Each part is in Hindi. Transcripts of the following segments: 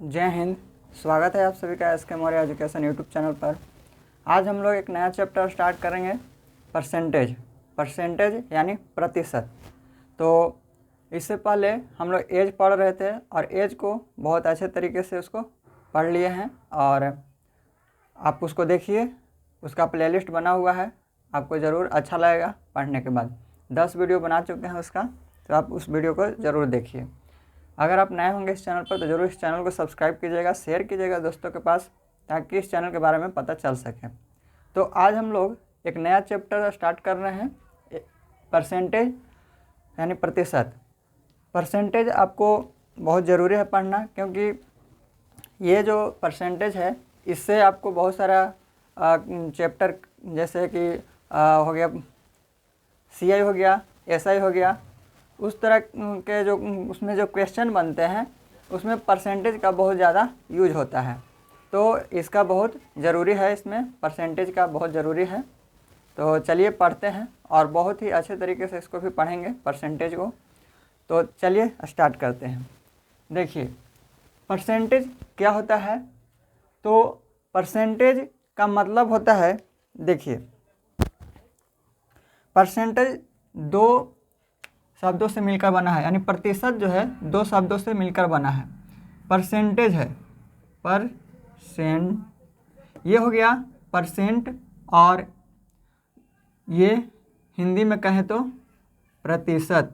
जय हिंद। स्वागत है आप सभी का एस के मौर्य एजुकेशन यूट्यूब चैनल पर। आज हम लोग एक नया चैप्टर स्टार्ट करेंगे, परसेंटेज यानी प्रतिशत। तो इससे पहले हम लोग एज पढ़ रहे थे और एज को बहुत अच्छे तरीके से उसको पढ़ लिए हैं और आप उसको देखिए, उसका प्लेलिस्ट बना हुआ है, आपको ज़रूर अच्छा लगेगा पढ़ने के बाद। 10 वीडियो बना चुके हैं उसका, तो आप उस वीडियो को ज़रूर देखिए। अगर आप नए होंगे इस चैनल पर तो ज़रूर इस चैनल को सब्सक्राइब कीजिएगा, शेयर कीजिएगा दोस्तों के पास, ताकि इस चैनल के बारे में पता चल सके। तो आज हम लोग एक नया चैप्टर स्टार्ट कर रहे हैं, परसेंटेज यानी प्रतिशत। परसेंटेज आपको बहुत ज़रूरी है पढ़ना, क्योंकि ये जो परसेंटेज है इससे आपको बहुत सारा चैप्टर जैसे कि हो गया CI हो गया, SI हो गया, उस तरह के जो उसमें जो क्वेश्चन बनते हैं उसमें परसेंटेज का बहुत ज़्यादा यूज होता है। तो इसका बहुत ज़रूरी है, इसमें परसेंटेज का बहुत ज़रूरी है। तो चलिए पढ़ते हैं और बहुत ही अच्छे तरीके से इसको भी पढ़ेंगे परसेंटेज को। तो चलिए स्टार्ट करते हैं। देखिए परसेंटेज क्या होता है। तो परसेंटेज का मतलब होता है, देखिए परसेंटेज 2 शब्दों से मिलकर बना है, यानी प्रतिशत जो है 2 शब्दों से मिलकर बना है। परसेंटेज है परसेंट, ये हो गया परसेंट, और ये हिंदी में कहें तो प्रतिशत।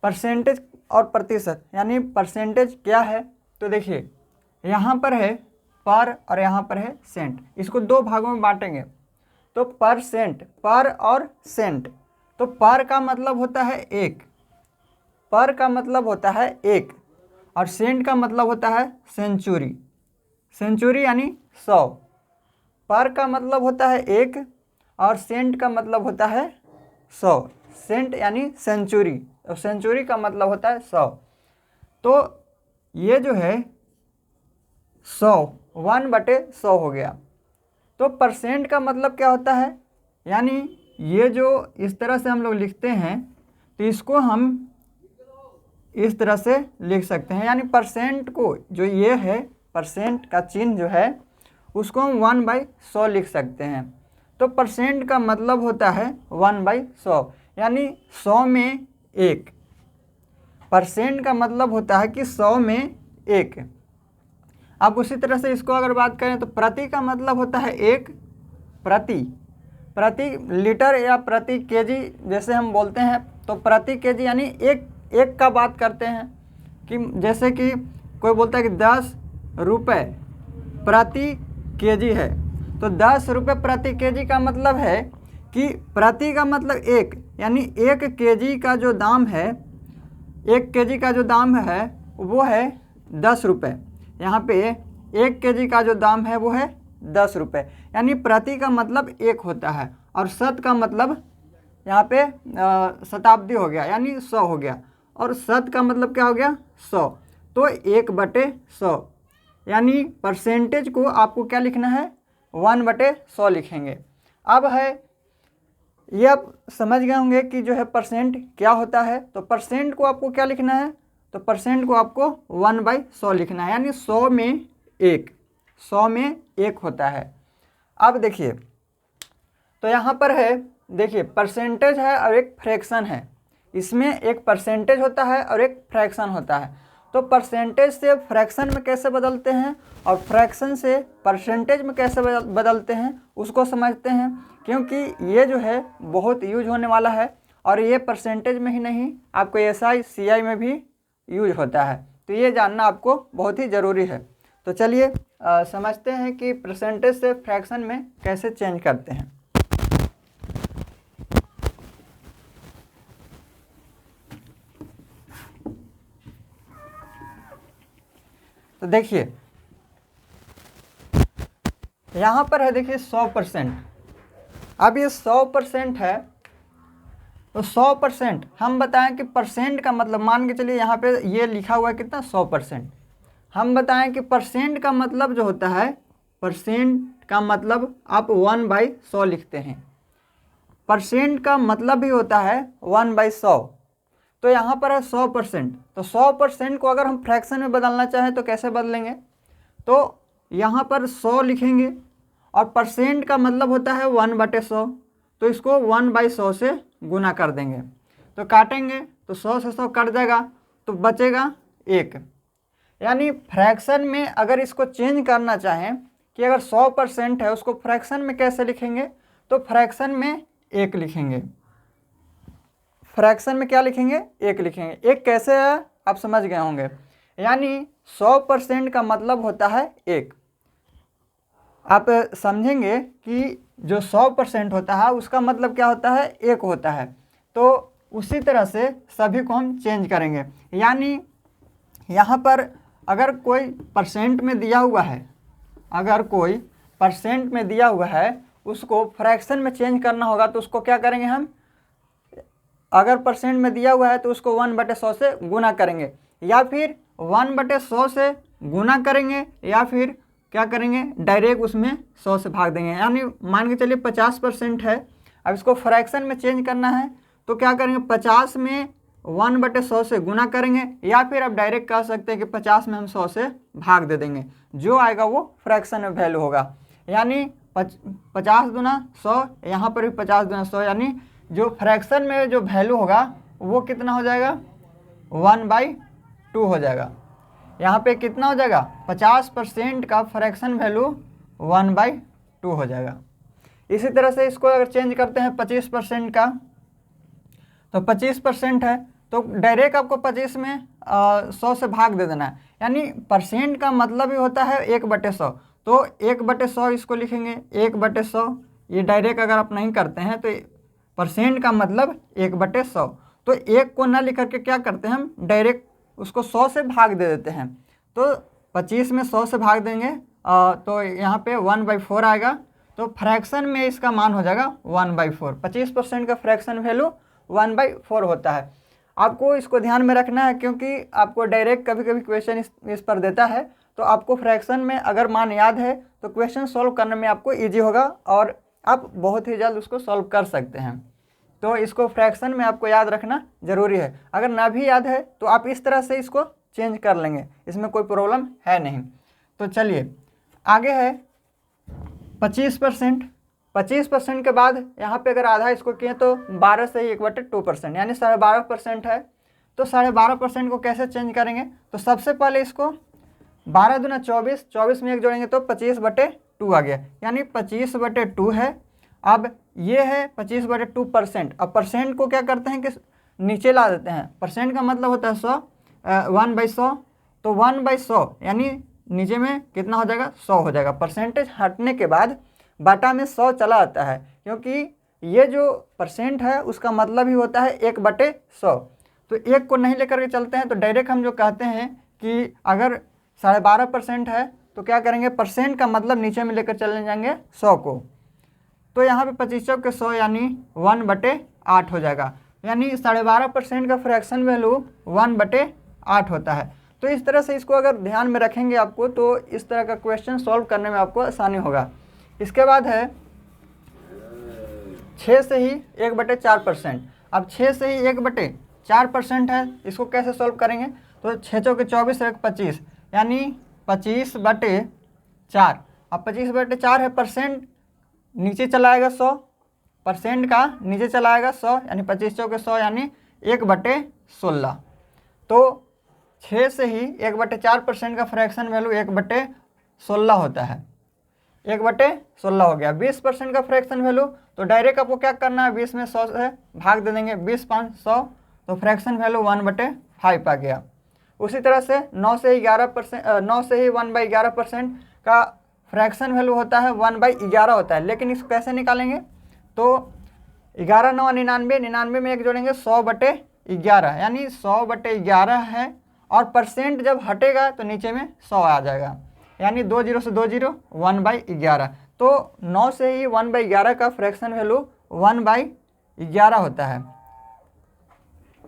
परसेंटेज और प्रतिशत यानी परसेंटेज क्या है, तो देखिए यहाँ पर है पर और यहाँ पर है सेंट। इसको 2 भागों में बांटेंगे। तो परसेंट, पर और सेंट। तो पर का मतलब होता है एक, पर का मतलब होता है एक, और सेंट का मतलब होता है सेंचुरी। सेंचुरी यानी 100। पर का मतलब होता है एक और सेंट का मतलब होता है 100। सेंट यानी सेंचुरी, और सेंचुरी का मतलब होता है 100। तो ये जो है 100, 1/100 हो गया। तो परसेंट का मतलब क्या होता है, यानी ये जो इस तरह से हम लोग लिखते हैं, तो इसको हम इस तरह से लिख सकते हैं। यानी परसेंट को जो ये है, परसेंट का चिन्ह जो है उसको हम 1/100 लिख सकते हैं। तो परसेंट का मतलब होता है 1/100, यानी 100 में 1। परसेंट का मतलब होता है कि 100 में 1। अब उसी तरह से इसको अगर बात करें तो प्रति का मतलब होता है 1। प्रति लीटर या प्रति केजी जैसे हम बोलते हैं, तो प्रति केजी यानी एक का बात करते हैं। कि जैसे कि कोई बोलता है कि 10 रुपये प्रति केजी है, तो 10 रुपये प्रति केजी का मतलब है कि प्रति का मतलब 1, यानी 1 केजी का जो दाम है, 1 केजी का जो दाम है वो है 10 रुपये। यहाँ पे 1 केजी का जो दाम है वो है 10 रुपये। यानी प्रति का मतलब 1 होता है, और शत का मतलब यहाँ पे शताब्दी हो गया, यानी 100 हो गया, और शत का मतलब क्या हो गया 100। तो 1/100, यानी परसेंटेज को आपको क्या लिखना है 1/100 लिखेंगे। अब है ये आप समझ गए होंगे कि जो है परसेंट क्या होता है। तो परसेंट को आपको क्या लिखना है, तो परसेंट को आपको 1/100 लिखना है, यानी 100 में 1, 100 में 1 होता है। अब देखिए, तो यहाँ पर है, देखिए परसेंटेज है और एक फ्रैक्शन है। इसमें एक परसेंटेज होता है और एक फ्रैक्शन होता है। तो परसेंटेज से फ्रैक्शन में कैसे बदलते हैं और फ्रैक्शन से परसेंटेज में कैसे बदलते हैं उसको समझते हैं, क्योंकि ये जो है बहुत यूज होने वाला है, और ये परसेंटेज में ही नहीं आपको SI CI में भी यूज होता है। तो ये जानना आपको बहुत ही ज़रूरी है। तो चलिए समझते हैं कि परसेंटेज से फ्रैक्शन में कैसे चेंज करते हैं। तो देखिए यहाँ पर है, देखिए 100%। अब ये 100% है, तो 100% हम बताएं कि परसेंट का मतलब, मान के चलिए यहाँ पे ये लिखा हुआ है कितना 100%। हम बताएं कि परसेंट का मतलब जो होता है, परसेंट का मतलब आप 1/100 लिखते हैं। परसेंट का मतलब भी होता है 1/100। तो यहाँ पर है 100%। तो 100% को अगर हम फ्रैक्शन में बदलना चाहें तो कैसे बदलेंगे, तो यहाँ पर 100 लिखेंगे और परसेंट का मतलब होता है 1/100, तो इसको 1/100 से गुना कर देंगे। तो काटेंगे तो 100 से 100 कट जाएगा तो बचेगा 1। यानी फ्रैक्शन में अगर इसको चेंज करना चाहें कि अगर 100% है उसको फ्रैक्शन में कैसे लिखेंगे, तो फ्रैक्शन में 1 लिखेंगे। फ्रैक्शन में क्या लिखेंगे, 1 लिखेंगे। 1 कैसे है आप समझ गए होंगे। यानी 100% का मतलब होता है 1। आप समझेंगे कि जो 100% होता है उसका मतलब क्या होता है, 1 होता है। तो उसी तरह से सभी को हम चेंज करेंगे। यानी यहाँ पर अगर कोई परसेंट में दिया हुआ है, अगर कोई परसेंट में दिया हुआ है उसको फ्रैक्शन में चेंज करना होगा तो उसको क्या करेंगे हम, अगर परसेंट में दिया हुआ है तो उसको 1/100 से गुना करेंगे, या फिर 1/100 से गुना करेंगे, या फिर क्या करेंगे डायरेक्ट उसमें 100 से भाग देंगे। यानी मान के चलिए 50% है, अब इसको फ्रैक्शन में चेंज करना है तो क्या करेंगे 50 में 1/100 से गुना करेंगे, या फिर आप डायरेक्ट कह सकते हैं कि 50 में हम 100 से भाग दे देंगे, जो आएगा वो फ्रैक्शन में वैल्यू होगा। यानी 50 दूना 100, यहाँ पर भी 50 दूना 100, यानी जो फ्रैक्शन में जो वैल्यू होगा वो कितना हो जाएगा, 1/2 हो जाएगा। यहाँ पे कितना हो जाएगा, 50% का फ्रैक्शन वैल्यू 1/2 हो जाएगा। इसी तरह से इसको अगर चेंज करते हैं 25% का, तो 25% है तो डायरेक्ट आपको 25 में 100 से भाग दे देना है। यानी परसेंट का मतलब ही होता है 1/100, तो 1/100 इसको लिखेंगे 1/100। ये डायरेक्ट अगर आप नहीं करते हैं तो परसेंट का मतलब 1/100, तो 1 को ना लिख करके क्या करते हैं हम डायरेक्ट उसको 100 से भाग दे देते हैं। तो 25 में 100 से भाग देंगे तो यहाँ पे 1/4 आएगा। तो फ्रैक्शन में इसका मान हो जाएगा 1/4। 25% का फ्रैक्शन वैल्यू 1/4 होता है। आपको इसको ध्यान में रखना है क्योंकि आपको डायरेक्ट कभी कभी क्वेश्चन इस पर देता है, तो आपको फ्रैक्शन में अगर मान याद है तो क्वेश्चन सॉल्व करने में आपको ईजी होगा और आप बहुत ही जल्द उसको सॉल्व कर सकते हैं। तो इसको फ्रैक्शन में आपको याद रखना ज़रूरी है। अगर ना भी याद है तो आप इस तरह से इसको चेंज कर लेंगे, इसमें कोई प्रॉब्लम है नहीं। तो चलिए आगे है 25%। 25% के बाद यहाँ पे अगर आधा इसको किए तो 12 से 1/2%, यानी 12.5% है। तो 12.5% को कैसे चेंज करेंगे, तो सबसे पहले इसको 12 दूना 24, 24 में 1 जोड़ेंगे तो 25/2 आ गया, यानी 25/2 है। अब ये है 25/2%। अब परसेंट को क्या करते हैं कि नीचे ला देते हैं। परसेंट का मतलब होता है 100, 1/100, तो 1/100 यानी नीचे में कितना हो जाएगा, 100 हो जाएगा। परसेंटेज हटने के बाद बाटा में 100 चला आता है, क्योंकि ये जो परसेंट है उसका मतलब ही होता है 1/100। तो 1 को नहीं लेकर के चलते हैं तो डायरेक्ट हम जो कहते हैं कि अगर 12.5% है तो क्या करेंगे, परसेंट का मतलब नीचे में लेकर चले जाएंगे 100 को। तो यहाँ पे 25 के 100 यानी 1/8 हो जाएगा, यानी 12.5% का फ्रैक्शन वैल्यू 1/8 होता है। तो इस तरह से इसको अगर ध्यान में रखेंगे आपको तो इस तरह का क्वेश्चन सॉल्व करने में आपको आसानी होगा। इसके बाद है 6 से ही 1/4%। अब 6 से ही 1/4% है, इसको कैसे सॉल्व करेंगे, तो 6 चौके 24 और 25 यानी 25/4। अब 25/4 है, परसेंट नीचे चला आएगा 100, परसेंट का नीचे चला आएगा 100, यानी 25 चौके 100 यानी 1/16। तो 6 से ही 1/4% का फ्रैक्शन वैल्यू 1/16 होता है। 1/16 हो गया। 20% का फ्रैक्शन वैल्यू, तो डायरेक्ट आपको क्या करना है, 20 में 100 से भाग दे देंगे, 20 5 100, तो फ्रैक्शन वैल्यू 1/5 आ गया। उसी तरह से 9 से ही 1/11% का फ्रैक्शन वैल्यू होता है 1/11 होता है। लेकिन इसको कैसे निकालेंगे, तो 11 9 99, 99 में 1 जोड़ेंगे 100/11, यानी 100/11 है। और परसेंट जब हटेगा तो नीचे में 100 आ जाएगा, यानी 2 0 से 2 0, 1/11। तो 9 से ही 1/11 का फ्रैक्शन वैल्यू 1/11 होता है,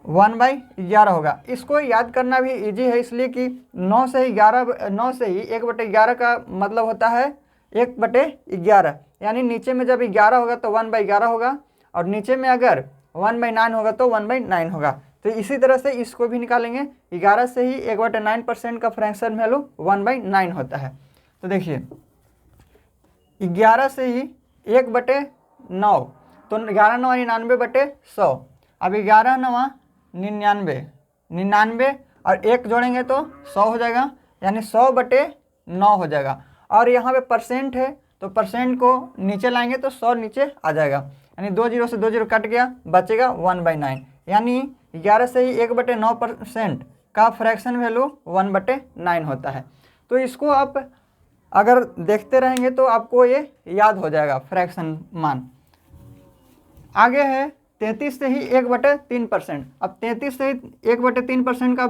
1/11 होगा। इसको याद करना भी इजी है, इसलिए कि 9 से ही 1/11 का मतलब होता है 1/11, यानी नीचे में जब 11 होगा तो 1/11 होगा, और नीचे में अगर 1/9 होगा तो 1/9 होगा। तो इसी तरह से इसको भी निकालेंगे। 11 से ही 1/9% का फ्रैक्शन वैल्यू 1/9 होता है। तो देखिए 11 से ही 1/9, तो 11 9 99/100। अब 11 9 99, 99 और 1 जोड़ेंगे तो 100 हो जाएगा, यानी 100/9 हो जाएगा। और यहाँ पे परसेंट है तो परसेंट को नीचे लाएंगे तो 100 नीचे आ जाएगा, यानी 2 0 से 2 0 कट गया, बचेगा 1/9। यानी 11 से ही 1/9% का फ्रैक्शन वैल्यू 1/9 होता है। तो इसको आप अगर देखते रहेंगे तो आपको ये याद हो जाएगा फ्रैक्शन मान। आगे है 33 से ही 1/3%। अब 33 से ही 1/3% का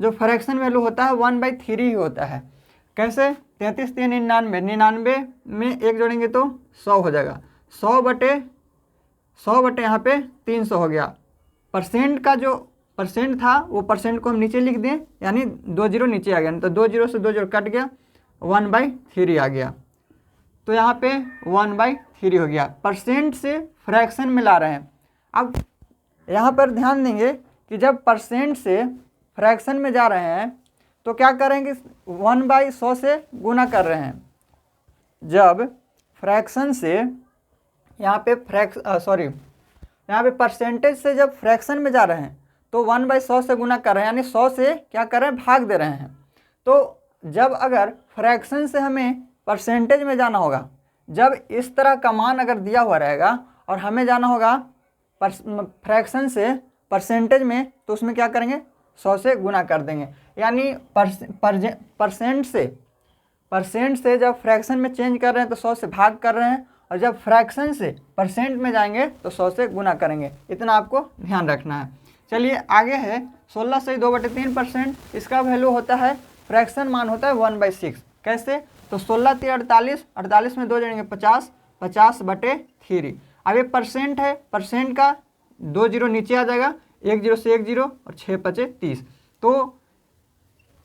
जो फ्रैक्शन वैल्यू होता है 1/3 ही होता है। कैसे? 33 3 99, 99 में 1 जोड़ेंगे तो 100 हो जाएगा, 100 यहाँ पे 300 हो गया। परसेंट का जो परसेंट था वो परसेंट को हम नीचे लिख दें, यानी 2 0 नीचे आ गया, तो 2 0 से 2 0 कट गया, 1/3 आ गया। तो यहाँ पे 1/3 हो गया। परसेंट से फ्रैक्शन में ला रहे हैं। अब यहाँ पर ध्यान देंगे कि जब परसेंट से फ्रैक्शन में जा रहे हैं तो क्या करेंगे, 1/100 से गुना कर रहे हैं। जब फ्रैक्शन से यहाँ पे यहाँ पे परसेंटेज से जब फ्रैक्शन में जा रहे हैं तो 1/100 से गुना कर रहे हैं, यानी 100 से क्या कर रहे हैं, भाग दे रहे हैं। तो जब अगर फ्रैक्शन से हमें परसेंटेज में जाना होगा, जब इस तरह का मान अगर दिया हुआ रहेगा और हमें जाना होगा फ्रैक्शन से परसेंटेज में, तो उसमें क्या करेंगे, 100 से गुना कर देंगे। यानी परसेंट से जब फ्रैक्शन में चेंज कर रहे हैं तो 100 से भाग कर रहे हैं, और जब फ्रैक्शन से परसेंट में जाएंगे तो 100 से गुना करेंगे। इतना आपको ध्यान रखना है। चलिए आगे है 16 से 2/3%। इसका वैल्यू होता है, फ्रैक्शन मान होता है 1/6। कैसे? तो 16 3 48, 48 में 2 जोड़ेंगे 50, 50/3। अब ये परसेंट है, परसेंट का 2 0 नीचे आ जाएगा, 1 0 से 1 0 और 6 5 30। तो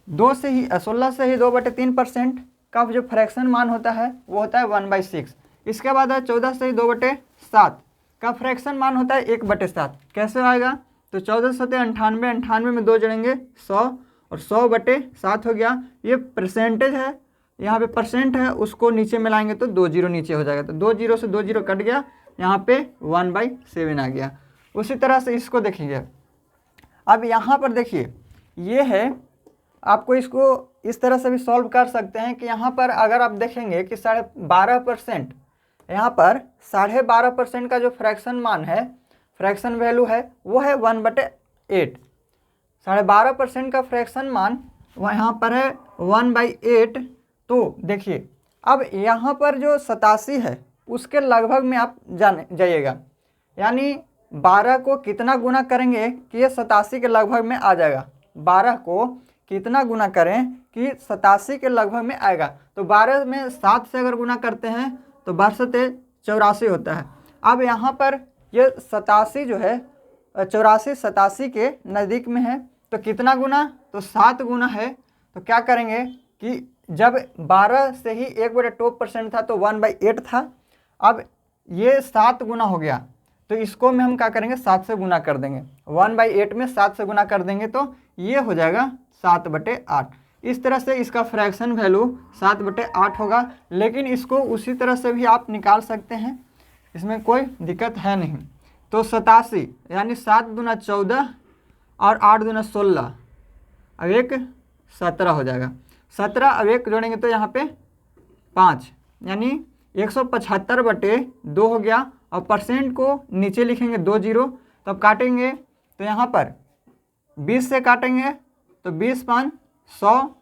16 से ही 2/3% का जो फ्रैक्शन मान होता है वो होता है 1/6। इसके बाद है 14 से ही 2/7 का फ्रैक्शन मान होता है 1/7। कैसे आएगा? तो 14 7 98, 98 में 2 जोड़ेंगे 100 और 100/7 हो गया। ये परसेंटेज है, यहाँ पे परसेंट है, उसको नीचे मिलाएंगे तो 2 0 नीचे हो जाएगा, तो 2 0 से 2 0 कट गया, यहाँ पे 1/7 आ गया। उसी तरह से इसको देखेंगे। अब यहाँ पर देखिए ये है, आपको इसको इस तरह से भी सॉल्व कर सकते हैं कि यहाँ पर अगर आप देखेंगे कि 12.5%, यहाँ पर 12.5% का जो फ्रैक्शन मान है, फ्रैक्शन वैल्यू है, वो है 1/8। 12.5% का फ्रैक्शन मान यहाँ पर है 1/8। तो देखिए अब यहाँ पर जो 87 है उसके लगभग में आप जाइएगा, यानी 12 को कितना गुना करेंगे कि ये 87 के लगभग में आ जाएगा। 12 को कितना गुना करें कि 87 के लगभग में आएगा। तो 12 में 7 से अगर गुना करते हैं तो 12 से 84 होता है। अब यहाँ पर ये 87 जो है 84 87 के नज़दीक में है, तो कितना गुना, तो 7 गुना है। तो क्या करेंगे कि जब 12 से ही 1/2% था तो 1/8 था, अब ये 7 गुना हो गया, तो इसको में हम क्या करेंगे, 7 से गुना कर देंगे। 1/8 में 7 से गुना कर देंगे तो ये हो जाएगा 7/8। इस तरह से इसका फ्रैक्शन वैल्यू 7/8 होगा। लेकिन इसको उसी तरह से भी आप निकाल सकते हैं, इसमें कोई दिक्कत है नहीं। तो 87 यानी 7 दूना 14 और 8 दूना 16, अब 1 17 हो जाएगा। 17 अब 1 जोड़ेंगे तो यहाँ पे 5, यानी 175/2 हो गया। और परसेंट को नीचे लिखेंगे 2 0, तब काटेंगे तो यहाँ पर 20 से काटेंगे तो 20 5 100,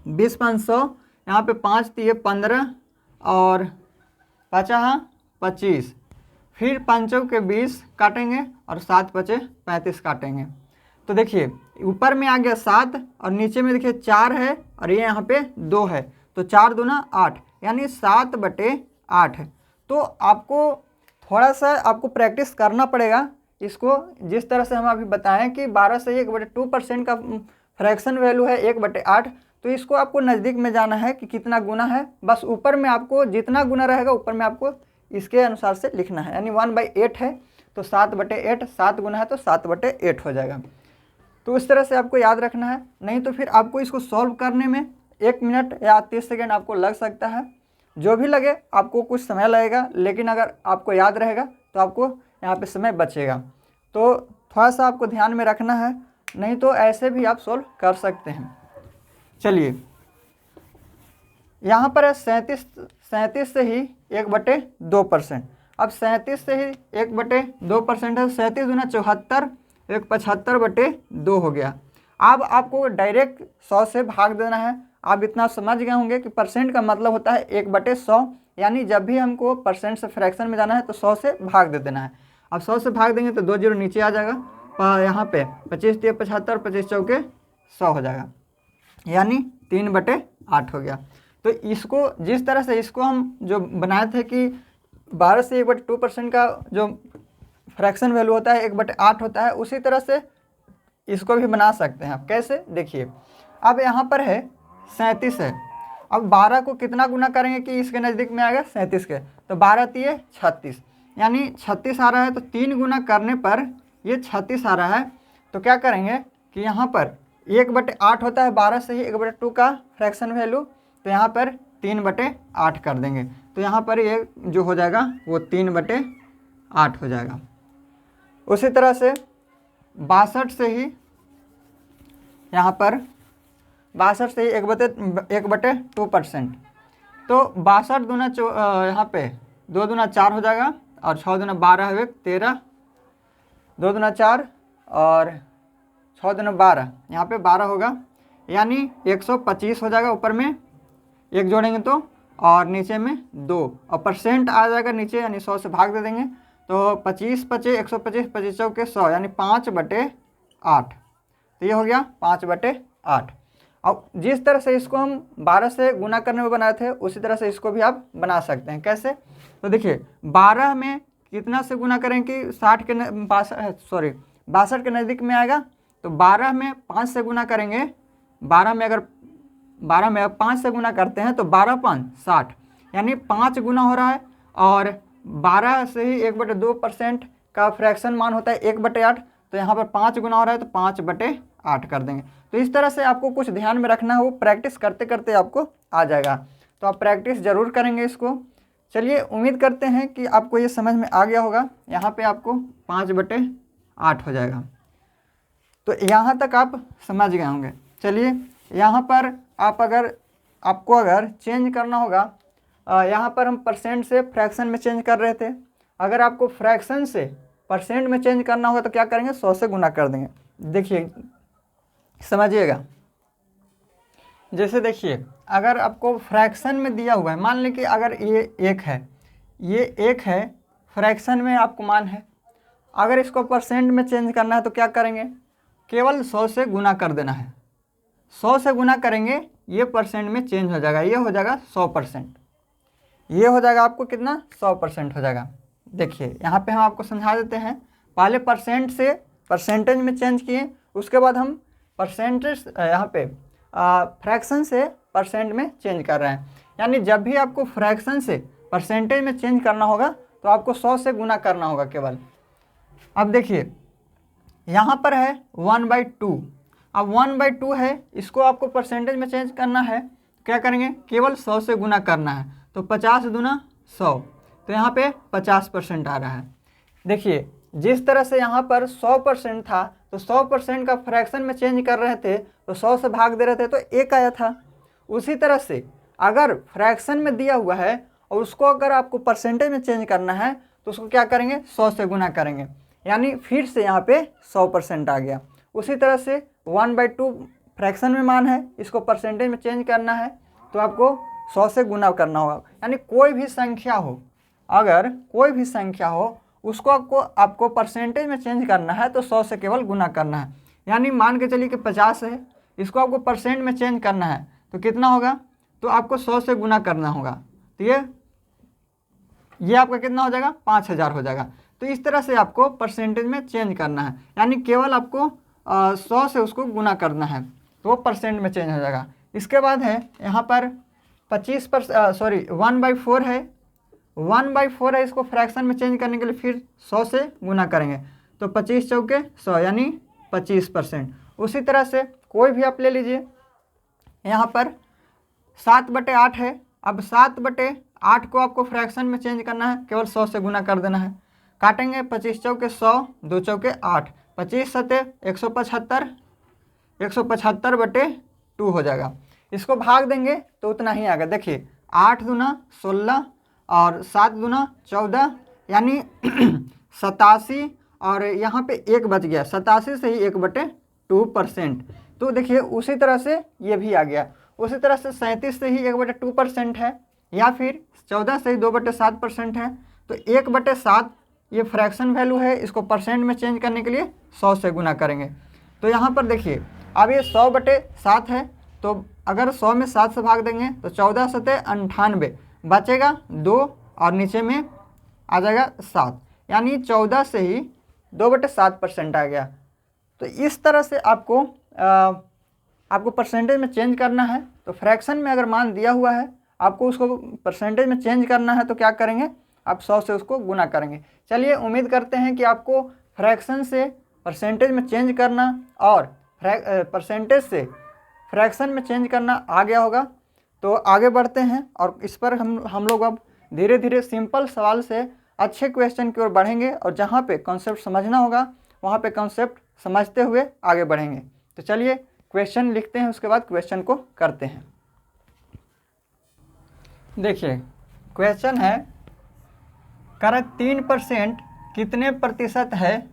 20 5 100, यहाँ पे 5 3 15 और 5 25, फिर 5 के 20 काटेंगे और 7 5 35 काटेंगे। तो देखिए ऊपर में आ गया 7 और नीचे में देखिए 4 है और ये यहाँ पे 2 है, तो 4 दूना 8, यानी 7/8। तो आपको थोड़ा सा आपको प्रैक्टिस करना पड़ेगा इसको, जिस तरह से हम अभी बताएं कि 12 से 1/2% का फ्रैक्शन वैल्यू है 1/8। तो इसको आपको नज़दीक में जाना है कि कितना गुना है, बस ऊपर में आपको जितना गुना रहेगा ऊपर में आपको इसके अनुसार से लिखना है। यानी 1/8 है तो 7/8, 7 गुना है तो 7/8 हो जाएगा। तो इस तरह से आपको याद रखना है, नहीं तो फिर आपको इसको सॉल्व करने में 1 मिनट या 30 सेकेंड आपको लग सकता है। जो भी लगे, आपको कुछ समय लगेगा, लेकिन अगर आपको याद रहेगा तो आपको यहाँ पे समय बचेगा। तो थोड़ा सा आपको ध्यान में रखना है, नहीं तो ऐसे भी आप सॉल्व कर सकते हैं। चलिए, यहाँ पर है 37 से ही 1/2%। अब 37 से ही 1/2% है, 37 दूना 74, 75/2 हो गया। अब आपको डायरेक्ट 100 से भाग देना है। आप इतना समझ गए होंगे कि परसेंट का मतलब होता है 1/100, यानी जब भी हमको परसेंट से फ्रैक्शन में जाना है तो 100 से भाग दे देना है। अब 100 से भाग देंगे तो 2 जीरो नीचे आ जाएगा, यहाँ पे 25 × 75, 25 चौके 100 हो जाएगा, यानी 3/8 हो गया। तो इसको जिस तरह से इसको हम जो बनाए थे कि 12 से 1/2% का जो फ्रैक्शन वैल्यू होता है 1/8 होता है, उसी तरह से इसको भी बना सकते हैं आप। कैसे, देखिए, अब यहाँ पर है 37 है। अब 12 को कितना गुना करेंगे कि इसके नज़दीक में आएगा 37 के, तो 12 × 36, यानी 36 आ रहा है। तो 3 गुना करने पर ये 36 आ रहा है। तो क्या करेंगे कि यहाँ पर 1/8 होता है 12 से ही 1/2 का फ्रैक्शन वैल्यू, तो यहाँ पर 3/8 कर देंगे। तो यहाँ पर ये जो हो जाएगा वो 3/8 हो जाएगा। उसी तरह से 62 से ही यहाँ पर 62 से ही 1/2%। तो 62 दूना यहाँ पे 2 दूना 4 हो जाएगा, और 6 दूना 12 है 13, 2 दूना 4 और 6 दूना 12, यहाँ पे 12 होगा, यानी 125 हो जाएगा। ऊपर में 1 जोड़ेंगे तो, और नीचे में 2, और परसेंट आ जाएगा नीचे, यानी 100 से भाग दे देंगे तो 25 × 5 = 125, 25 चौके 100, यानी 5/8। तो ये हो गया 5/8। अब जिस तरह से इसको हम 12 से गुना करने में बनाए थे, उसी तरह से इसको भी आप बना सकते हैं। कैसे, तो देखिए, 12 में कितना से गुना करें कि 62 के नज़दीक में आएगा, तो 12 में 5 से गुना करेंगे। 12 में अगर 5 से गुना करते हैं तो 12 × 5 = 60, यानी 5 गुना हो रहा है। और 12 से ही 1/2% का फ्रैक्शन मान होता है 1/8, तो यहाँ पर 5 गुना हो रहा है तो 5/8 कर देंगे। तो इस तरह से आपको कुछ ध्यान में रखना है, वो प्रैक्टिस करते करते आपको आ जाएगा। तो आप प्रैक्टिस ज़रूर करेंगे इसको। चलिए, उम्मीद करते हैं कि आपको ये समझ में आ गया होगा। यहाँ पे आपको 5/8 हो जाएगा। तो यहाँ तक आप समझ गए होंगे। चलिए, यहाँ पर आपको अगर चेंज करना होगा, यहाँ पर हम परसेंट से फ्रैक्शन में चेंज कर रहे थे। अगर आपको फ्रैक्शन से परसेंट में चेंज करना होगा तो क्या करेंगे, 100 से गुना कर देंगे। देखिए, समझिएगा, जैसे देखिए, अगर आपको फ्रैक्शन में दिया हुआ है, मान लें कि अगर ये 1 है, ये 1 है, फ्रैक्शन में आपको मान है। अगर इसको परसेंट में चेंज करना है तो क्या करेंगे, केवल 100 से गुना कर देना है। 100 से गुना करेंगे, ये परसेंट में चेंज हो जाएगा, ये हो जाएगा 100%। ये हो जाएगा आपको कितना, 100% हो जाएगा। देखिए, यहाँ पे हम आपको समझा देते हैं। पहले परसेंट से परसेंटेज में चेंज किए, उसके बाद हम परसेंटेज यहाँ पे फ्रैक्शन से परसेंट में चेंज कर रहे हैं। यानी जब भी आपको फ्रैक्शन से परसेंटेज में चेंज करना होगा तो आपको 100 से गुना करना होगा केवल। अब देखिए, यहाँ पर है 1/2। अब 1/2 है, इसको आपको परसेंटेज में चेंज करना है, क्या करेंगे, केवल 100 से गुना करना है। तो 50 दूना 100, तो यहाँ पे 50% आ रहा है। देखिए, जिस तरह से यहाँ पर 100% था, तो 100% का फ्रैक्शन में चेंज कर रहे थे तो 100 से भाग दे रहे थे तो 1 आया था। उसी तरह से अगर फ्रैक्शन में दिया हुआ है और उसको अगर आपको परसेंटेज में चेंज करना है तो उसको क्या करेंगे, 100 से गुना करेंगे, यानी फिर से यहाँ पे 100% आ गया। उसी तरह से 1/2 फ्रैक्शन में मान है, इसको परसेंटेज में चेंज करना है तो आपको 100 से गुना करना होगा। यानी कोई भी संख्या हो, अगर कोई भी संख्या हो, उसको आपको परसेंटेज में चेंज करना है तो 100 से केवल गुना करना है। यानी मान के चलिए कि 50 है, इसको आपको परसेंट में चेंज करना है तो कितना होगा, तो आपको 100 से गुना करना होगा। तो ये आपका कितना हो जाएगा, 5000 हो जाएगा। तो इस तरह से आपको परसेंटेज में चेंज करना है, यानी केवल आपको 100 से उसको गुना करना है तो वो परसेंट में चेंज हो जाएगा। इसके बाद है यहाँ पर 1/4 है, 1/4 है, इसको फ्रैक्शन में चेंज करने के लिए फिर 100 से गुना करेंगे तो 25 चौके 100 यानी 25%। उसी तरह से कोई भी आप ले लीजिए, यहाँ पर 7/8 है। अब 7/8 को आपको फ्रैक्शन में चेंज करना है, केवल 100 से गुना कर देना है। काटेंगे 25 चौके 100, 2 चौके 8, 25 सते 175, 175/2 हो जाएगा। इसको भाग देंगे तो उतना ही आएगा। देखिए 8 दूना 16 और 7 दूना 14 यानी 87, और यहाँ पे 1 बच गया, 87 से ही 1/2%। तो देखिए उसी तरह से ये भी आ गया। उसी तरह से 37 से ही 1/2% है, या फिर 14 से ही 2/7% है। तो 1/7 ये फ्रैक्शन वैल्यू है, इसको परसेंट में चेंज करने के लिए 100 से गुना करेंगे। तो यहाँ पर देखिए अब ये 100/7 है, तो अगर 100 में 7 से भाग देंगे तो 14 सते 98 बचेगा 2 और नीचे में आ जाएगा 7, यानी 14 से ही 2/7% आ गया। तो इस तरह से आपको परसेंटेज में चेंज करना है। तो फ्रैक्शन में अगर मान दिया हुआ है, आपको उसको परसेंटेज में चेंज करना है, तो क्या करेंगे, आप 100 से उसको गुना करेंगे। चलिए उम्मीद करते हैं कि आपको फ्रैक्शन से परसेंटेज में चेंज करना और परसेंटेज से फ्रैक्शन में चेंज करना आ गया होगा। तो आगे बढ़ते हैं और इस पर हम लोग अब धीरे धीरे सिंपल सवाल से अच्छे क्वेश्चन की ओर बढ़ेंगे, और जहाँ पे कॉन्सेप्ट समझना होगा वहाँ पे कॉन्सेप्ट समझते हुए आगे बढ़ेंगे। तो चलिए क्वेश्चन लिखते हैं, उसके बाद क्वेश्चन को करते हैं। देखिए क्वेश्चन है, करें 3% कितने प्रतिशत है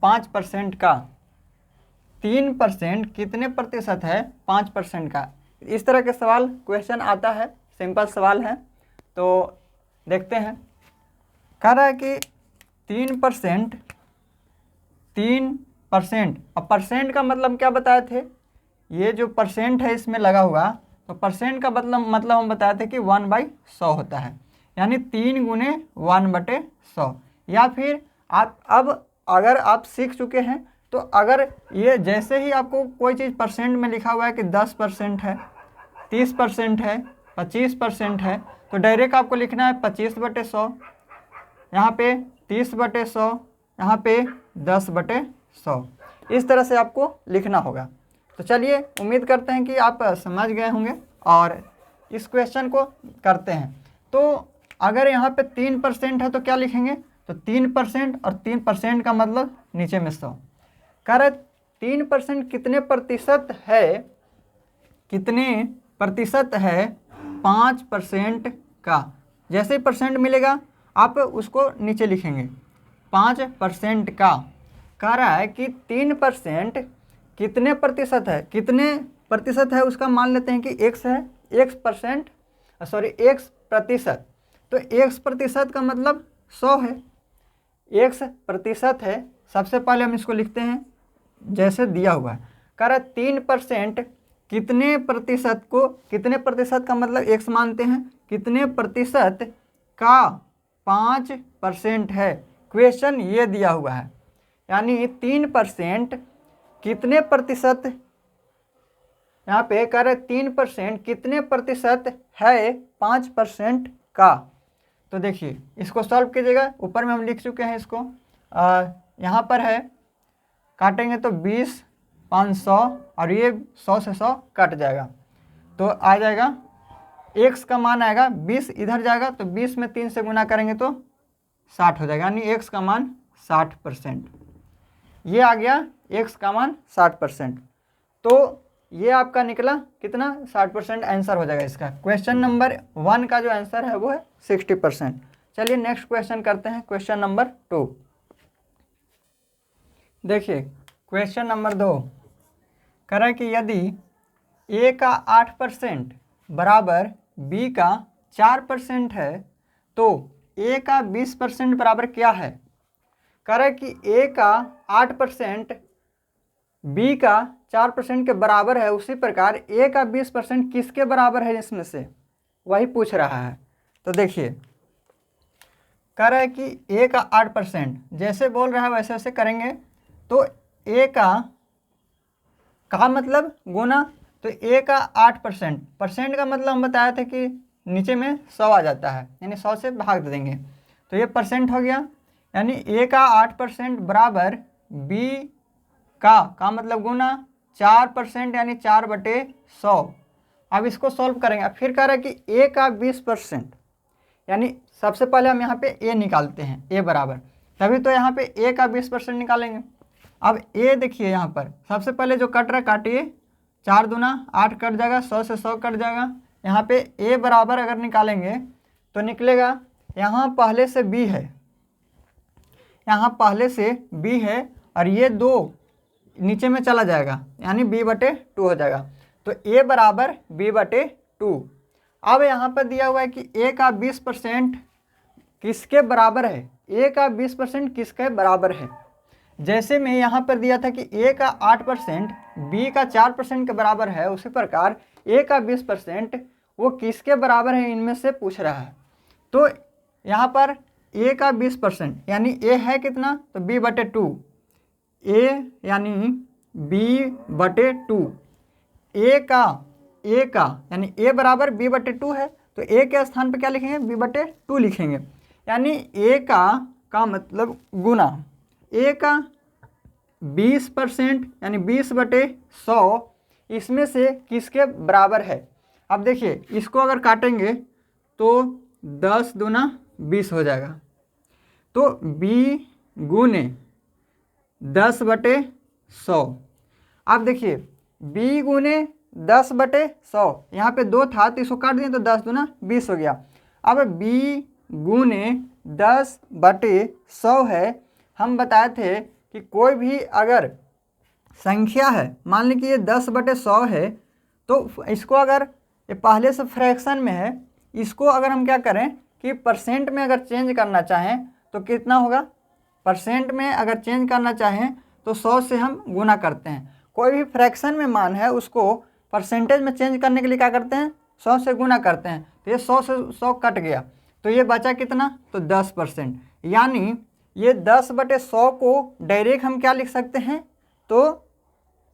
5% का। 3% कितने प्रतिशत है 5% का। इस तरह के सवाल क्वेश्चन आता है, सिंपल सवाल है। तो देखते हैं, कह रहा है कि 3%, अब परसेंट का मतलब क्या बताए थे, ये जो परसेंट है इसमें लगा हुआ, तो परसेंट का मतलब हम बताए थे कि 1/100 होता है, यानी 3 गुने 1/100। या फिर आप अब अगर आप सीख चुके हैं, तो अगर ये जैसे ही आपको कोई चीज़ परसेंट में लिखा हुआ है कि 10% है, 30% है, 25% है, तो डायरेक्ट आपको लिखना है 25/100, यहाँ पे 30/100, यहाँ पे 10/100। इस तरह से आपको लिखना होगा। तो चलिए उम्मीद करते हैं कि आप समझ गए होंगे और इस क्वेश्चन को करते हैं। तो अगर यहाँ पे 3% है तो क्या लिखेंगे, तो 3% और 3% का मतलब नीचे में 100। कह रहे 3% कितने प्रतिशत है 5% का। जैसे ही परसेंट मिलेगा आप उसको नीचे लिखेंगे 5% का। कह रहा है कि 3% कितने प्रतिशत है, उसका मान लेते हैं कि x है, x प्रतिशत। तो x प्रतिशत का मतलब 100 है, x प्रतिशत है। सबसे पहले हम इसको लिखते हैं जैसे दिया हुआ है। कह रहा है 3% कितने प्रतिशत का मतलब x मानते हैं, कितने प्रतिशत का 5% है। क्वेश्चन ये दिया हुआ है, यानी 3% कितने प्रतिशत, यहाँ पे कह रहे 3% कितने प्रतिशत है 5% का। तो देखिए इसको सॉल्व कीजिएगा, ऊपर में हम लिख चुके हैं इसको। यहाँ पर है, काटेंगे तो 20, 500 और ये 100 से 100 कट जाएगा, तो आ जाएगा x का मान आएगा 20, इधर जाएगा तो 20 में 3 से गुना करेंगे तो 60 हो जाएगा, यानी x का मान 60%। ये आ गया x का मान 60%। तो ये आपका निकला कितना, 60% आंसर हो जाएगा इसका। क्वेश्चन नंबर 1 का जो आंसर है वो है 60%। चलिए नेक्स्ट क्वेश्चन करते हैं, क्वेश्चन नंबर 2। देखिए क्वेश्चन नंबर 2 कह रहा है कि यदि a का 8% बराबर b का 4% है, तो a का 20% बराबर क्या है। कह रहा है कि a का 8% b का 4% के बराबर है, उसी प्रकार a का 20% किसके बराबर है इसमें से, वही पूछ रहा है। तो देखिए कह रहा है कि a का 8%, जैसे बोल रहा है वैसे वैसे करेंगे। तो a का मतलब गुना, तो a का 8%, परसेंट का मतलब हम बताया था कि नीचे में 100 आ जाता है, यानी 100 से भाग देंगे तो ये परसेंट हो गया। यानी A का 8% बराबर B का मतलब गुना 4% यानी 4/100। अब इसको सॉल्व करेंगे। अब फिर कह रहा है कि A का 20%, यानी सबसे पहले हम यहाँ पे A निकालते हैं, A बराबर, तभी तो यहाँ पे A का 20% निकालेंगे। अब A देखिए यहाँ पर सबसे पहले जो कट रहा है काटिए, 4 दूना 8 कट जाएगा, 100 से 100 कट जाएगा। यहाँ पे A बराबर अगर निकालेंगे तो निकलेगा, यहाँ पहले से B है, यहाँ पहले से B है और ये 2 नीचे में चला जाएगा, यानी B/2 हो जाएगा। तो A बराबर B/2। अब यहाँ पर दिया हुआ है कि A का 20% किसके बराबर है, A का 20% किसके बराबर है। जैसे मैं यहाँ पर दिया था कि A का 8% B का 4% के बराबर है, उसी प्रकार A का 20% वो किसके बराबर है इनमें से पूछ रहा है। तो यहाँ पर A का 20% यानी A है कितना, तो B/2, A यानी B/2। A का यानी A बराबर B/2 है, तो A के स्थान पे क्या लिखेंगे, B/2 लिखेंगे। यानी A का मतलब गुना A का 20% यानी 20/100 इसमें से किसके बराबर है। अब देखिए इसको अगर काटेंगे तो 10 दूना 20 हो जाएगा, तो B गुने 10/100। अब देखिए B गुने 10/100, यहाँ पे 2 था तो इसको काट दिए तो 10 दूना 20 हो गया। अब B गुने 10/100 है। हम बताए थे कि कोई भी अगर संख्या है, मान लीजिए ये 10/100 है, तो इसको अगर ये पहले से फ्रैक्शन में है, इसको अगर हम क्या करें कि परसेंट में अगर चेंज करना चाहें तो कितना होगा, परसेंट में अगर चेंज करना चाहें तो 100 से हम गुना करते हैं। कोई भी फ्रैक्शन में मान है उसको परसेंटेज में चेंज करने के लिए क्या करते हैं, 100 से गुना करते हैं। तो ये 100 से 100 कट गया, तो ये बचा कितना, तो 10%। यानी ये 10/100 को डायरेक्ट हम क्या लिख सकते हैं, तो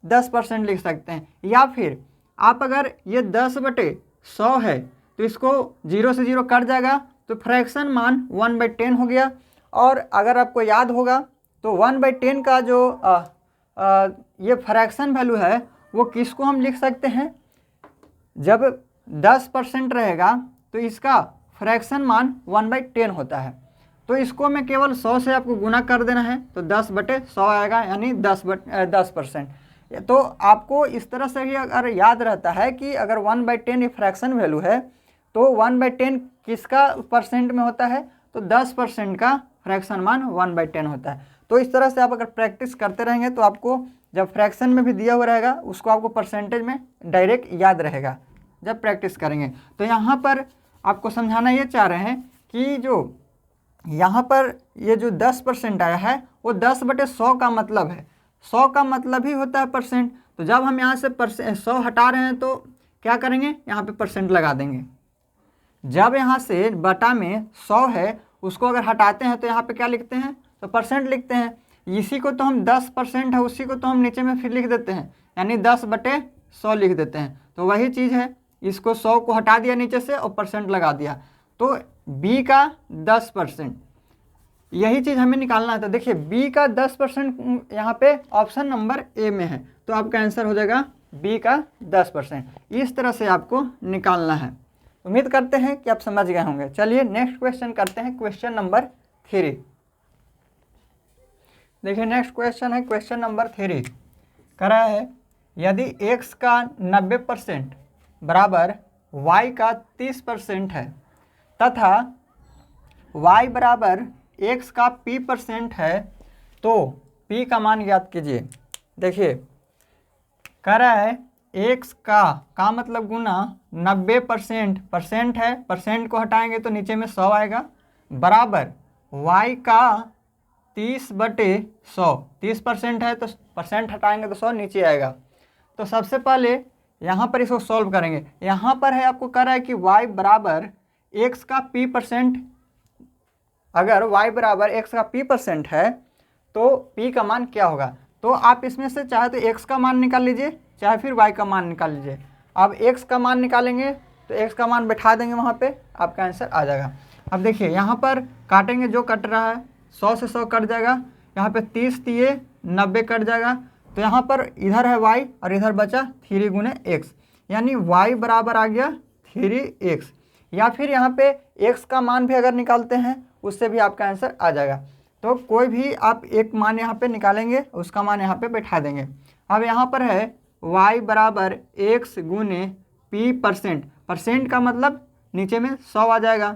10% लिख सकते हैं। या फिर आप अगर ये 10/100 है तो इसको 0 से 0 कट जाएगा, तो फ्रैक्शन मान 1/10 हो गया। और अगर आपको याद होगा तो 1/10 का जो ये फ्रैक्शन वैल्यू है वो किसको हम लिख सकते हैं, जब 10% रहेगा तो इसका फ्रैक्शन मान 1/10 होता है। तो इसको मैं केवल 100 से आपको गुना कर देना है, तो 10/100 आएगा, यानी 10%। तो आपको इस तरह से ही अगर याद रहता है कि अगर 1/10 ये फ्रैक्शन वैल्यू है तो 1/10 किसका परसेंट में होता है, तो 10% का फ्रैक्शन मान 1/10 होता है। तो इस तरह से आप अगर प्रैक्टिस करते रहेंगे तो आपको जब फ्रैक्शन में भी दिया हुआ रहेगा उसको आपको परसेंटेज में डायरेक्ट याद रहेगा जब प्रैक्टिस करेंगे। तो यहाँ पर आपको समझाना ये चाह रहे हैं कि जो यहाँ पर ये जो 10% आया है वो 10/100 का मतलब है, 100 का मतलब ही होता है परसेंट। तो जब हम यहाँ से 100 हटा रहे हैं तो क्या करेंगे, यहाँ पे परसेंट लगा देंगे। जब यहाँ से बटा में 100 है उसको अगर हटाते हैं तो यहाँ पे क्या लिखते हैं, तो परसेंट लिखते हैं। इसी को तो हम 10% है उसी को तो हम नीचे में फिर लिख देते हैं, यानी 10/100 लिख देते हैं। तो वही चीज़ है, इसको 100 को हटा दिया नीचे से और परसेंट लगा दिया, तो B का 10%, यही चीज़ हमें निकालना है। तो देखिए B का 10% यहाँ पे ऑप्शन नंबर A में है, तो आपका आंसर हो जाएगा B का 10%। इस तरह से आपको निकालना है। उम्मीद करते हैं कि आप समझ गए होंगे। चलिए नेक्स्ट क्वेश्चन करते हैं, क्वेश्चन नंबर 3। देखिए नेक्स्ट क्वेश्चन है क्वेश्चन नंबर 3। कह रहा है यदि x का 90% बराबर y का 30% है तथा y बराबर x का p% है तो p का मान ज्ञात कीजिए। देखिए कह रहा है x का मतलब गुना 90%, परसेंट है, परसेंट को हटाएंगे तो नीचे में 100 आएगा, बराबर y का 30/100, 30% है तो परसेंट हटाएंगे तो 100 नीचे आएगा। तो सबसे पहले यहाँ पर इसको सॉल्व करेंगे। यहाँ पर है आपको कह रहा है कि y बराबर x का p%, अगर y बराबर x का p% है तो p का मान क्या होगा। तो आप इसमें से चाहे तो x का मान निकाल लीजिए चाहे फिर y का मान निकाल लीजिए। अब x का मान निकालेंगे तो x का मान बैठा देंगे वहाँ पे, आपका आंसर आ जाएगा। अब देखिए यहाँ पर काटेंगे, जो कट रहा है 100 से 100 कट जाएगा, यहाँ पे 30 तिये 90 कट जाएगा, तो यहाँ पर इधर है y और इधर बचा 3 गुने x, यानी y बराबर आ गया 3x। या फिर यहाँ पे x का मान भी अगर निकालते हैं उससे भी आपका आंसर आ जाएगा। तो कोई भी आप एक मान यहाँ पे निकालेंगे, उसका मान यहाँ पे बैठा देंगे। अब यहाँ पर है y बराबर x गुने p परसेंट, परसेंट का मतलब नीचे में 100 आ जाएगा।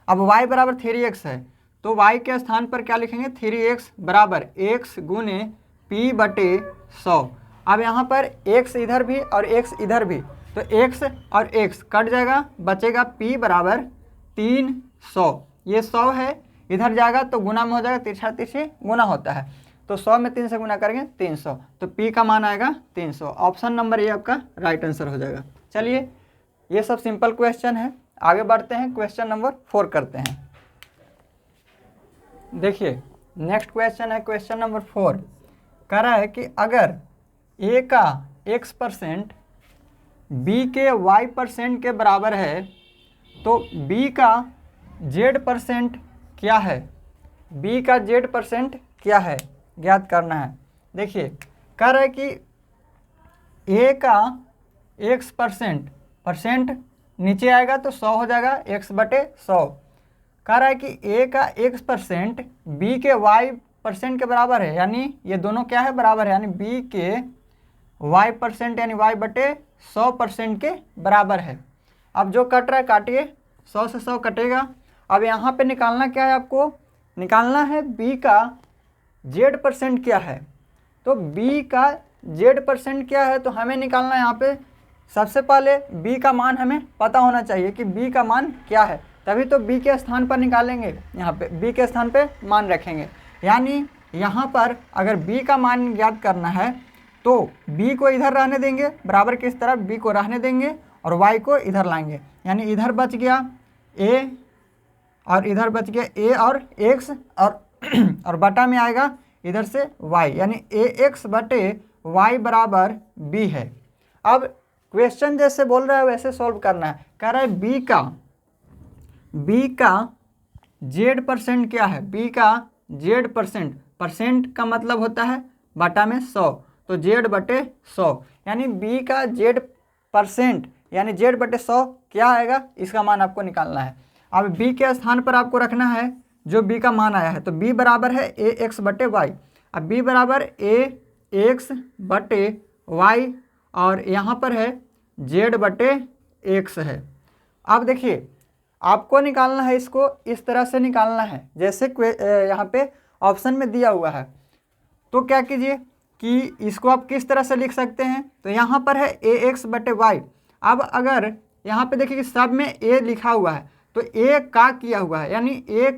अब y बराबर 3x है, तो y के स्थान पर क्या लिखेंगे, 3x बराबर x गुने p बटे 100। अब यहाँ पर x इधर भी और x इधर भी, तो x और x कट जाएगा, बचेगा p बराबर 300। ये 100 है, इधर जाएगा तो गुना में हो जाएगा, तिरछा तिरछी गुना होता है, तो 100 में 3 से गुना करेंगे 300, तो p का मान आएगा 300। ऑप्शन नंबर ये आपका राइट आंसर हो जाएगा। चलिए ये सब सिंपल क्वेश्चन है, आगे बढ़ते हैं, क्वेश्चन नंबर 4 करते हैं। देखिए नेक्स्ट क्वेश्चन है क्वेश्चन नंबर 4। कह रहा है कि अगर a का x% b के y% के बराबर है तो b का z% क्या है, b का z% क्या है, ज्ञात करना है। देखिए कह रहा है कि a का x% परसेंट नीचे आएगा तो 100 हो जाएगा, x बटे 100। कह रहा है कि a का x% b के y% के बराबर है, यानी ये दोनों क्या है, बराबर है, यानी b के y% यानी y बटे 100% के बराबर है। अब जो कट रहा है काटिए, 100 से 100 कटेगा। अब यहाँ पे निकालना क्या है, आपको निकालना है b का z% क्या है। तो b का z% क्या है, तो हमें निकालना है यहाँ पे सबसे पहले b का मान हमें पता होना चाहिए कि b का मान क्या है, तभी तो b के स्थान पर निकालेंगे। यहाँ पे b के स्थान पे मान रखेंगे, यानी यहाँ पर अगर b का मान ज्ञात करना है तो b को इधर रहने देंगे, बराबर किस तरफ, b को रहने देंगे और y को इधर लाएंगे, यानी इधर बच गया a और इधर बच गया a और x और बटा में आएगा इधर से y, यानी ax बटे y बराबर b है। अब क्वेश्चन जैसे बोल रहा है वैसे सॉल्व करना है। कह रहा है b का z% क्या है, b का z%, परसेंट का मतलब होता है बटा में 100, तो z बटे 100, यानी b का z% यानी z बटे 100 क्या आएगा, इसका मान आपको निकालना है। अब b के स्थान पर आपको रखना है जो b का मान आया है, तो b बराबर है ax बटे y। अब b बराबर ax बटे y और यहाँ पर है z बटे x है। अब देखिए आपको निकालना है, इसको इस तरह से निकालना है जैसे यहाँ पे ऑप्शन में दिया हुआ है। तो क्या कीजिए कि इसको आप किस तरह से लिख सकते हैं, तो यहाँ पर है ax बटे y। अब अगर यहाँ पे देखिए कि सब में a लिखा हुआ है तो a का किया हुआ है, यानी a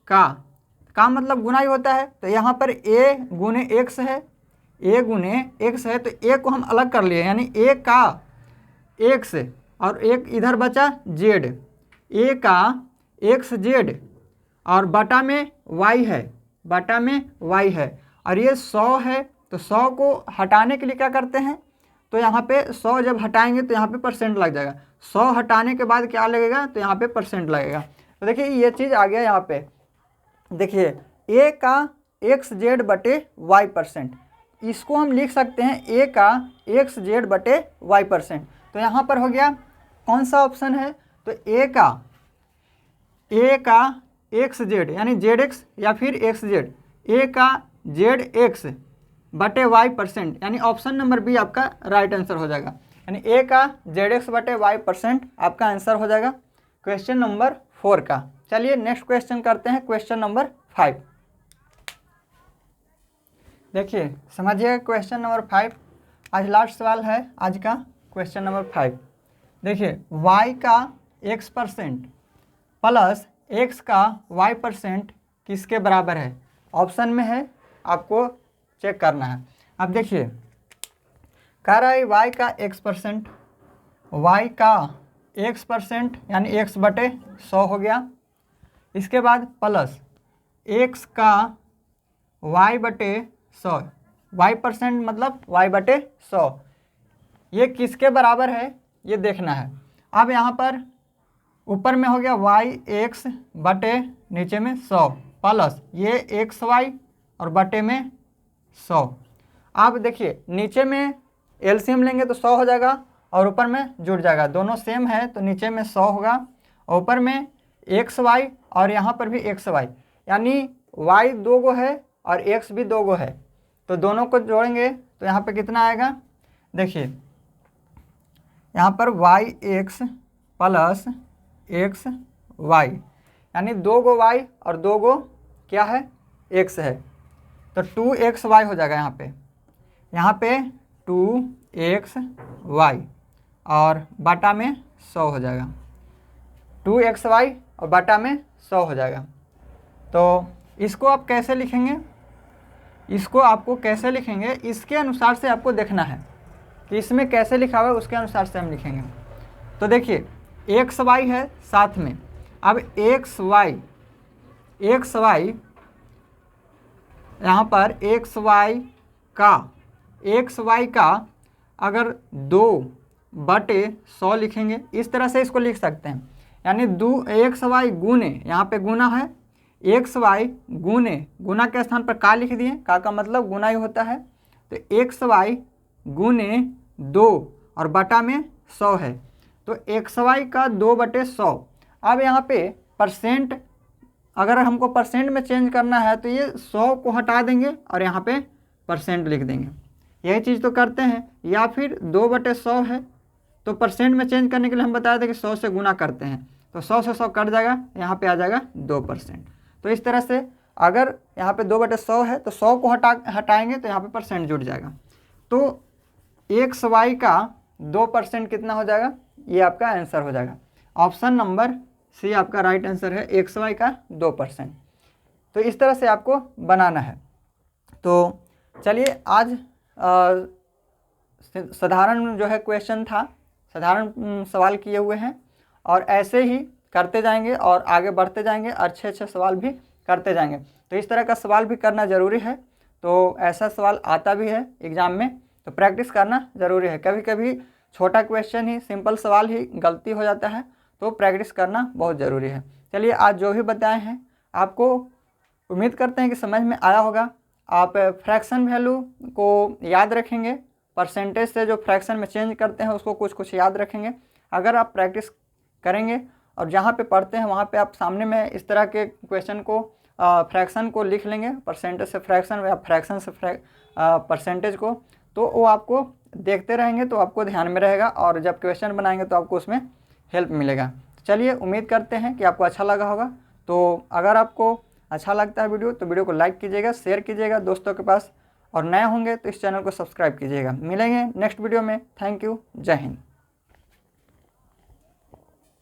का मतलब गुना ही होता है, तो यहाँ पर a गुने x है, a गुने x है, तो a को हम अलग कर लिए, यानी a का x और एक इधर बचा z, a का xz और बटा में y है, बटा में y है, और ये 100 है, तो 100 को हटाने के लिए क्या करते हैं, तो यहाँ पे 100 जब हटाएंगे तो यहाँ पे परसेंट लग जाएगा, 100 हटाने के बाद क्या लगेगा, तो यहाँ पे परसेंट लगेगा। तो देखिए ये चीज़ आ गया यहाँ पे। देखिए a का xz बटे y%, इसको हम लिख सकते हैं a का xz बटे y%। तो यहाँ पर हो गया कौन सा ऑप्शन है, तो a का xz यानी zx या फिर xz, a का zx बटे y% यानी ऑप्शन नंबर बी आपका राइट आंसर हो जाएगा, यानी a का zx बटे y% आपका आंसर हो जाएगा क्वेश्चन नंबर 4 का। चलिए नेक्स्ट क्वेश्चन करते हैं, क्वेश्चन नंबर 5। देखिए समझिएगा क्वेश्चन नंबर 5, आज लास्ट सवाल है आज का, क्वेश्चन नंबर 5। देखिए y का x% प्लस x का y% किसके बराबर है, ऑप्शन में है, आपको चेक करना है। अब देखिए कह रहा है y का x%, y का x% यानी x बटे 100 हो गया, इसके बाद प्लस x का y बटे 100, y% मतलब y बटे 100, ये किसके बराबर है ये देखना है। अब यहाँ पर ऊपर में हो गया y(x) बटे नीचे में 100 प्लस ये xy और बटे में 100। अब देखिए नीचे में एलसीएम लेंगे तो 100 हो जाएगा और ऊपर में जुड़ जाएगा, दोनों सेम है तो नीचे में 100 होगा, ऊपर में xy और यहाँ पर भी xy, यानी y 2 गो है और x भी 2 गो है, तो दोनों को जोड़ेंगे तो यहाँ पे कितना आएगा। देखिए यहाँ पर y(x) प्लस xy, यानी 2 गो y और 2 गो क्या है x है, तो 2xy हो जाएगा। यहाँ पे 2xy और बटा में 100 हो जाएगा, 2xy और बटा में 100 हो जाएगा। तो इसको आप कैसे लिखेंगे, इसको आपको कैसे लिखेंगे इसके अनुसार से आपको देखना है कि इसमें कैसे लिखा हुआ है, उसके अनुसार से हम लिखेंगे। तो देखिए xy है साथ में, अब xy यहाँ पर xy का अगर 2/100 लिखेंगे, इस तरह से इसको लिख सकते हैं, यानी xy गुने, यहाँ पे गुना है, xy गुना के स्थान पर का लिख दिए, का मतलब गुना ही होता है, तो xy गुने 2 और बटा में 100 है, तो xy का 2/100। अब यहाँ पे परसेंट, अगर हमको परसेंट में चेंज करना है तो ये 100 को हटा देंगे और यहाँ पे परसेंट लिख देंगे, यही चीज़ तो करते हैं। या फिर 2/100 है तो परसेंट में चेंज करने के लिए हम बताए थे कि 100 से गुना करते हैं, तो 100 से 100 कट जाएगा, यहाँ पे आ जाएगा 2%। तो इस तरह से अगर यहाँ पे 2/100 है तो 100 को हटाएंगे तो यहाँ पे परसेंट जुड़ जाएगा, तो xy का 2% कितना हो जाएगा, ये आपका आंसर हो जाएगा। ऑप्शन नंबर सी आपका राइट आंसर है, xy का 2%। तो इस तरह से आपको बनाना है। तो चलिए आज साधारण जो है क्वेश्चन था, साधारण सवाल किए हुए हैं और ऐसे ही करते जाएंगे और आगे बढ़ते जाएंगे, अच्छे सवाल भी करते जाएंगे। तो इस तरह का सवाल भी करना ज़रूरी है, तो ऐसा सवाल आता भी है एग्ज़ाम में, तो प्रैक्टिस करना ज़रूरी है। कभी कभी छोटा क्वेश्चन ही, सिंपल सवाल ही गलती हो जाता है, तो प्रैक्टिस करना बहुत ज़रूरी है। चलिए आज जो भी बताए हैं आपको उम्मीद करते हैं कि समझ में आया होगा। आप फ्रैक्शन वैल्यू को याद रखेंगे, परसेंटेज से जो फ्रैक्शन में चेंज करते हैं उसको कुछ याद रखेंगे। अगर आप प्रैक्टिस करेंगे और जहाँ पे पढ़ते हैं वहाँ पे आप सामने में इस तरह के क्वेश्चन को, फ्रैक्शन को लिख लेंगे, परसेंटेज से फ्रैक्शन या फ्रैक्शन से परसेंटेज को, तो वो आपको देखते रहेंगे तो आपको ध्यान में रहेगा और जब क्वेश्चन बनाएंगे तो आपको उसमें हेल्प मिलेगा। चलिए उम्मीद करते हैं कि आपको अच्छा लगा होगा। तो अगर आपको अच्छा लगता है वीडियो तो वीडियो को लाइक कीजिएगा, शेयर कीजिएगा दोस्तों के पास, और नए होंगे तो इस चैनल को सब्सक्राइब कीजिएगा। मिलेंगे नेक्स्ट वीडियो में। थैंक यू, जय हिंद।